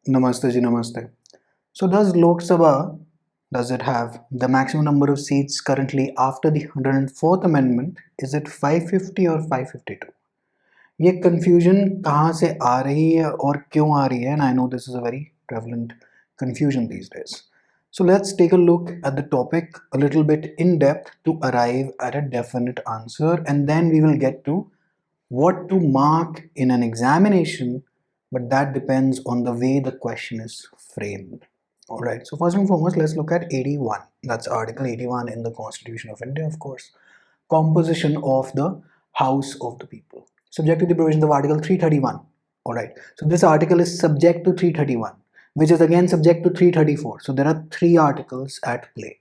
Namaste ji, namaste. So does Lok Sabha, does it have the maximum number of seats currently after the 104th amendment? Is it 550 or 552? ये confusion कहाँ से आ रही है और क्यों आ रही है? And I know this is a very prevalent confusion these days. So let's take a look at the topic a little bit in depth to arrive at a definite answer, and then we will get to what to mark in an examination, but that depends on the way the question is framed. All right, so first and foremost, let's look at 81. That's Article 81 in the Constitution of India, of course. Composition of the House of the People. Subject to the provisions of Article 331. All right, so this article is subject to 331, which is again subject to 334. So there are three articles at play.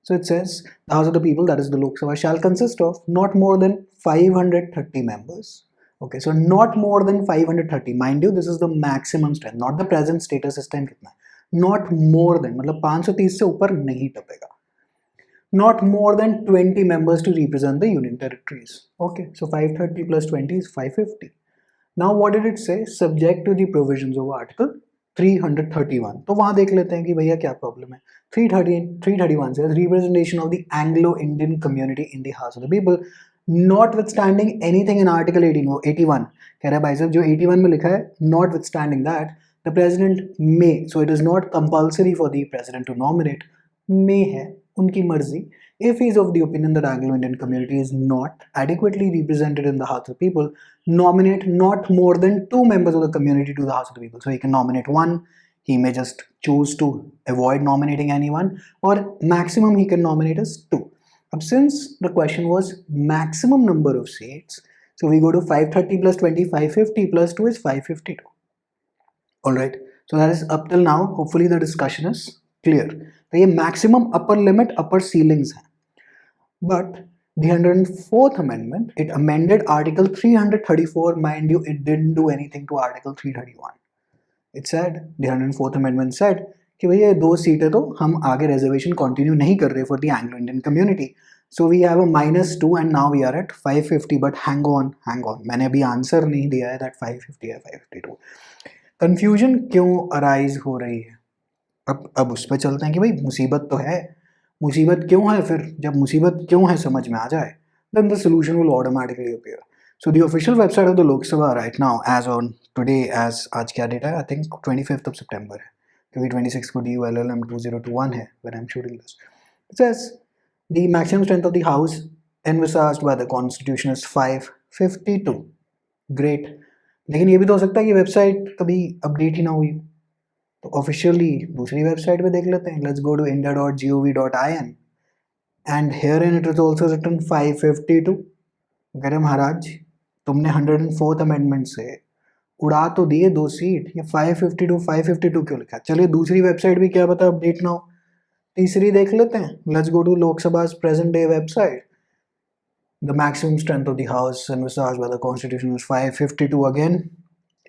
So it says the House of the People, that is the Lok Sabha, shall consist of not more than 530 members. Okay, so not more than 530. Mind you, this is the maximum strength, not the present status is 10 कितना है. Not more than, मतलब 530 से ऊपर नहीं टपेगा. Not more than 20 members to represent the union territories. Okay, so 530 plus 20 is 550. Now what did it say? Subject to the provisions of Article 331. तो वहां देख लेते हैं कि भैया क्या प्रॉब्लम है. 331 says representation of the Anglo-Indian community in the House of the People, notwithstanding anything in Article 81. कह रहा है भाई साहब जो 81 में लिखा है, notwithstanding that the president may, so it is not compulsory for the president to nominate, may है उनकी मर्जी, if he is of the opinion that Anglo-Indian community is not adequately represented in the House of the People, nominate not more than 2 members of the community to the House of the People. So he can nominate one, he may just choose to avoid nominating anyone, or maximum he can nominate is 2. Since the question was maximum number of seats, so we go to 530 plus 20, 550 plus 2 is 552. Alright, so that is up till now. Hopefully the discussion is clear. तो ये maximum upper limit, upper ceilings है. But the 104th amendment, it amended Article 334. Mind you, it didn't do anything to Article 331. It said, the 104th amendment said कि भैया 2 सीटें तो हम आगे reservation continue नहीं कर रहे for the Anglo-Indian community. So we have a -2 and now we are at 550. But hang on, मैंने अभी आंसर नहीं दिया है that 550 है 552. कंफ्यूजन क्यों अराइज हो रही है? अब उस पर चलते हैं कि भाई मुसीबत तो है, मुसीबत क्यों है? फिर जब मुसीबत क्यों है समझ में आ जाए, then the solution will automatically appear. So the official website of the Lok Sabha right now, as on today, as आज क्या डेट है? I think 25th of September है, क्योंकि 26 को DULLM 2021 है when I'm shooting this. It says the maximum strength of the house envisaged by the constitution is 552. Great. लेकिन ये भी तो हो सकता है कि वेबसाइट कभी अपडेट ही ना हुई. तो ऑफिशियली दूसरी वेबसाइट पे देख लेते हैं. Let's go to india.gov.in and here in it is also written 552. अरे महाराज तुमने 104th अमेंडमेंट से उड़ा तो दिए 2 सीट, ये 552 क्यों लिखा? चलिए दूसरी वेबसाइट भी क्या पता अपडेट ना हो, तीसरी देख लेते हैं. लेट्स गो टू लोक सभा present day website. The maximum strength of the house envisaged by the constitution is 552 again.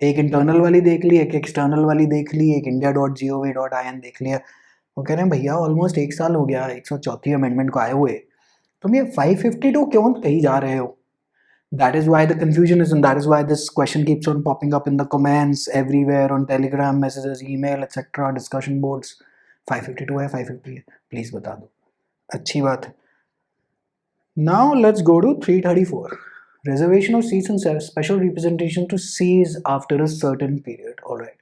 एक इंटरनल वाली देख ली, एक एक्सटर्नल वाली देख ली, एक india.gov.in देख लिया. वो कह रहे हैं भैया ऑलमोस्ट 1 साल हो गया 104वीं अमेंडमेंट को आए हुए, तुम ये 552 क्यों कहीं जा रहे हो? That is why the confusion is, and that is why this question keeps on popping up in the comments everywhere on Telegram messages, email, etc. discussion boards. 552 है 550 है, प्लीज बता दो. अच्छी बात है. Now let's go to 334. Reservation of seats and special representation to cease after a certain period. Alright.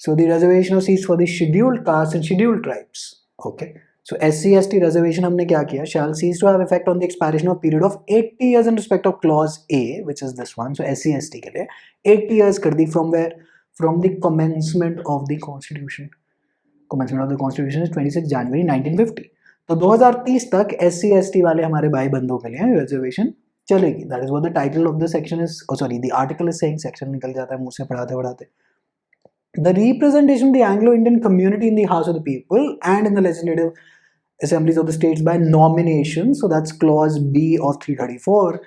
So the reservation of seats for the scheduled castes and scheduled tribes. Okay. So SC/ST reservation हमने क्या किया? Shall cease to have effect on the expiration of period of 80 years in respect of clause A, which is this one. So SC/ST के लिए 80 years कर दी from where? From the commencement of the constitution. Commencement of the constitution is 26 January 1950. तो 2030 तक SC/ST वाले हमारे भाई बंधुओं के लिए रिजर्वेशन चलेगी. That is what the title of the section is, sorry the article is saying. Section निकल जाता है मुंह से पढ़ाते पढ़ाते. The representation of the Anglo Indian community in the house of the people and in the legislative assemblies of the states by nomination. So that's clause B of 334.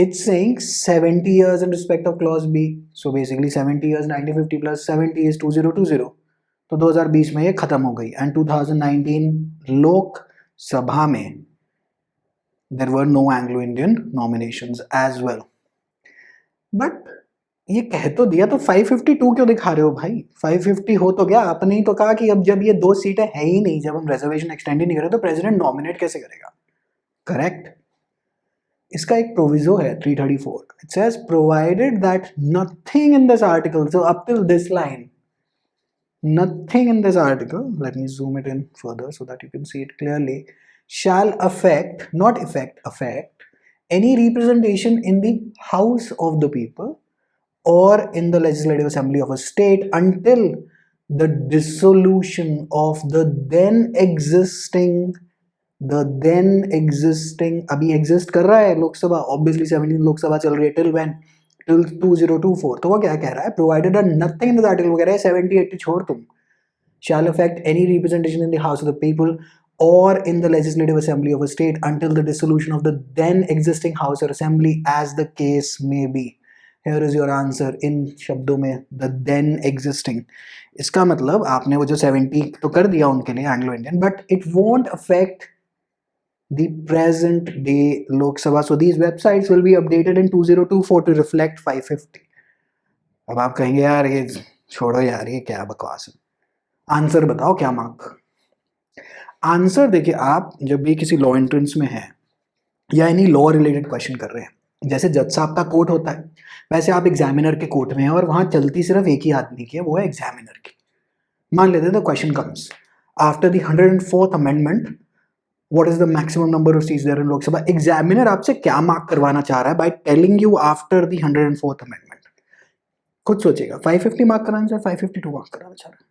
It's saying 70 years in respect of clause B. So basically 70 years 1950 plus 70 is 2020. तो 2020 में ये खत्म हो गई. And 2019 लोक सभा में there were no Anglo-Indian nominations as well. But ये कह तो दिया, तो 552 क्यों दिखा रहे हो भाई? 550 हो तो गया। आपने ही तो कहा कि अब जब ये 2 सीटें है ही नहीं, जब हम रिजर्वेशन एक्सटेंड ही नहीं करें, तो प्रेसिडेंट नॉमिनेट कैसे करेगा? करेक्ट। इसका एक प्रोविजो है 334, it says provided that nothing in this article, so up till this line, nothing in this article, let me zoom it in further so that you can see it clearly, shall affect, not affect any representation in the House of the People or in the Legislative Assembly of a state until the dissolution of the then existing अभी exist कर रहा है Lok Sabha, obviously 17 Lok Sabha चल रही है, till when, till 2024। तो वो क्या कह रहा है? Provided nothing in the article, वो कह रहा है 70 80 छोड़ तुम, shall affect any representation in the House of the People or in the Legislative Assembly of a state until the dissolution of the then existing House or Assembly as the case may be. Here is your answer in शब्दों में, the then existing। इसका मतलब आपने वो जो 70 तो कर दिया उनके लिए Anglo Indian, but it won't affect the present day Lok Sabha. So these websites will be updated in 2024 to reflect 550। अब आप कहेंगे यार ये छोड़ो यार, ये क्या बकवास है, आंसर बताओ क्या मार्क? आंसर देखिए, आप जब भी किसी लॉ एंट्रेंस में हैं या एनी लॉ रिलेटेड क्वेश्चन कर रहे हैं, जैसे जज साहब का कोर्ट होता है, वैसे आप एग्जामिनर के कोर्ट में हैं और वहां चलती सिर्फ एक ही आदमी की है, वो है एग्जामिनर की। मान लेते हैं the question comes after the 104th amendment, what is the maximum number of seats there in Lok Sabha? Examiner आपसे क्या मार्क करवाना चाह रहा है by telling you after the 104th amendment? खुद सोचिएगा, 550 मार्क कराना चाह रहा है, 552 मार्क कराना चाह रहा है,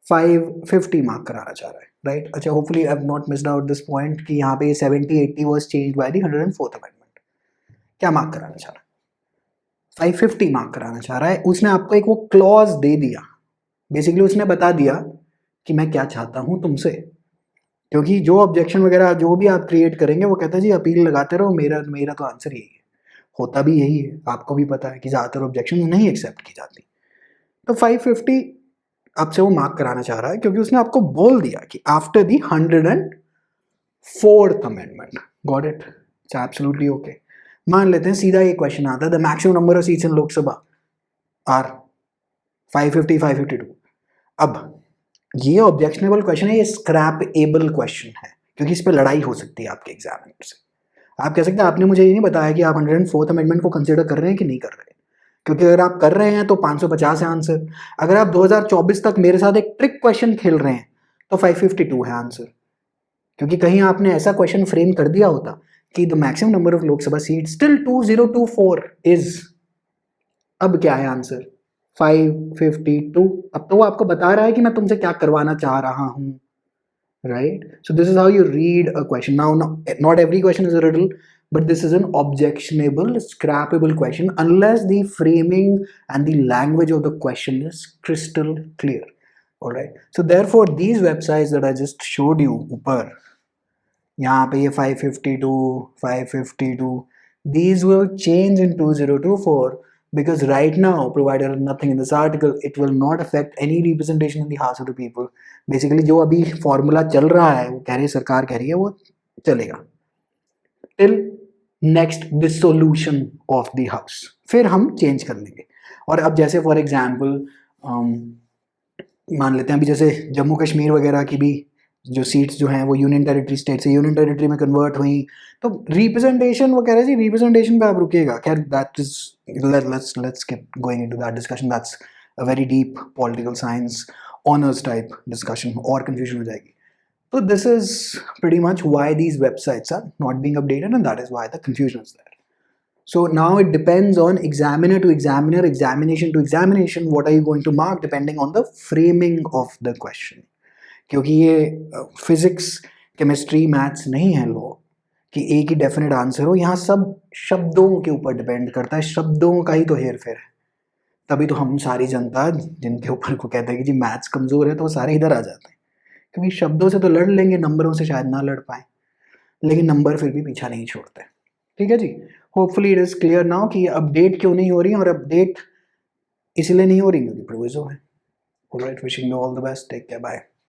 550 मार्क कराना चाह रहा है, राइट? अच्छा, hopefully I have not missed out this point कि यहाँ पे 70 80 was changed by the 104th amendment. क्या मार्क कराना चाह रहा है? 550 मार्क कराना चाह रहा है। उसने आपको एक वो क्लॉज दे दिया, बेसिकली उसने बता दिया कि मैं क्या चाहता हूँ तुमसे, क्योंकि जो ऑब्जेक्शन वगैरह जो भी आप क्रिएट करेंगे वो कहता है जी अपील लगाते रहो, मेरा तो आंसर यही है, होता भी यही है, आपको भी पता है कि ज़्यादातर ऑब्जेक्शन नहीं एक्सेप्ट की जाती। तो 550 आपसे वो मार्क कराना चाह रहा है क्योंकि उसने आपको बोल दिया कि after the 104th amendment. Got it? It's absolutely okay. मान लेते हैं सीधा ये क्वेश्चन आता है, the maximum number of seats in Lok Sabha are 550 552। अब ये ऑब्जेक्शनेबल क्वेश्चन है, ये स्क्रैपेबल क्वेश्चन है, क्योंकि इस पर लड़ाई हो सकती है आपके एग्जामिनर से। आप कह सकते हैं आपने मुझे ये नहीं बताया कि आप 104th अमेंडमेंट को कंसिडर कर रहे हैं कि नहीं कर रहे हैं, क्योंकि अगर आप कर रहे हैं तो 550 है आंसर। अगर आप 2024 तक मेरे साथ एक ट्रिक क्वेश्चन खेल रहे हैं तो 552 है आंसर, क्योंकि कहीं आपने ऐसा क्वेश्चन फ्रेम कर दिया होता कि the maximum number of Lok Sabha seat still 2024 is, अब क्या है आंसर? 552। अब तो वो आपको बता रहा है कि मैं तुमसे क्या करवाना चाह रहा हूं, right? So this is how you read a question. Now, not every question is a riddle, but this is an objectionable, scrappable question unless the framing and the language of the question is crystal clear. All right. So therefore, these websites that I just showed you ऊपर, यहाँ पे ये 552, 552, these will change in 2024 because right now, provided nothing in this article, it will not affect any representation in the House of the People. Basically जो अभी formula चल रहा है, वो कह रही है, सरकार कह रही है वो चलेगा till next dissolution of the house, फिर हम चेंज कर लेंगे। और अब जैसे फॉर एग्जांपल मान लेते हैं अभी जैसे जम्मू कश्मीर वगैरह की भी जो सीट्स जो हैं वो यूनियन टेरिटरी स्टेट से यूनियन टेरिटरी में कन्वर्ट हुई, तो रिप्रेजेंटेशन, वो कह रहे हैं जी रिप्रेजेंटेशन पे आप रुकिएगा। खैर that is, let's keep going into that discussion, that's a very deep political science honours type discussion, और कंफ्यूजन हो जाएगी। So this is pretty much why these websites are not being updated, and that is why the confusion is there. So now it depends on examiner to examiner, examination to examination, what are you going to mark depending on the framing of the question. क्योंकि ये physics chemistry maths नहीं है लो कि एक ही definite answer हो, यहाँ सब शब्दों के ऊपर डिपेंड करता है, शब्दों का ही तो हेर फेर है। तभी तो हम सारी जनता जिनके ऊपर को कहते हैं कि जी मैथ्स कमज़ोर है, तो वो सारे इधर आ जाते हैं, क्योंकि शब्दों से तो लड़ लेंगे, नंबरों से शायद ना लड़ पाए, लेकिन नंबर फिर भी पीछा नहीं छोड़ते। ठीक है जी, hopefully it is clear now कि अपडेट क्यों नहीं हो रही है, और अपडेट इसलिए नहीं हो रही क्योंकि प्रोविजो है। Alright, wishing you all the best, take care, bye.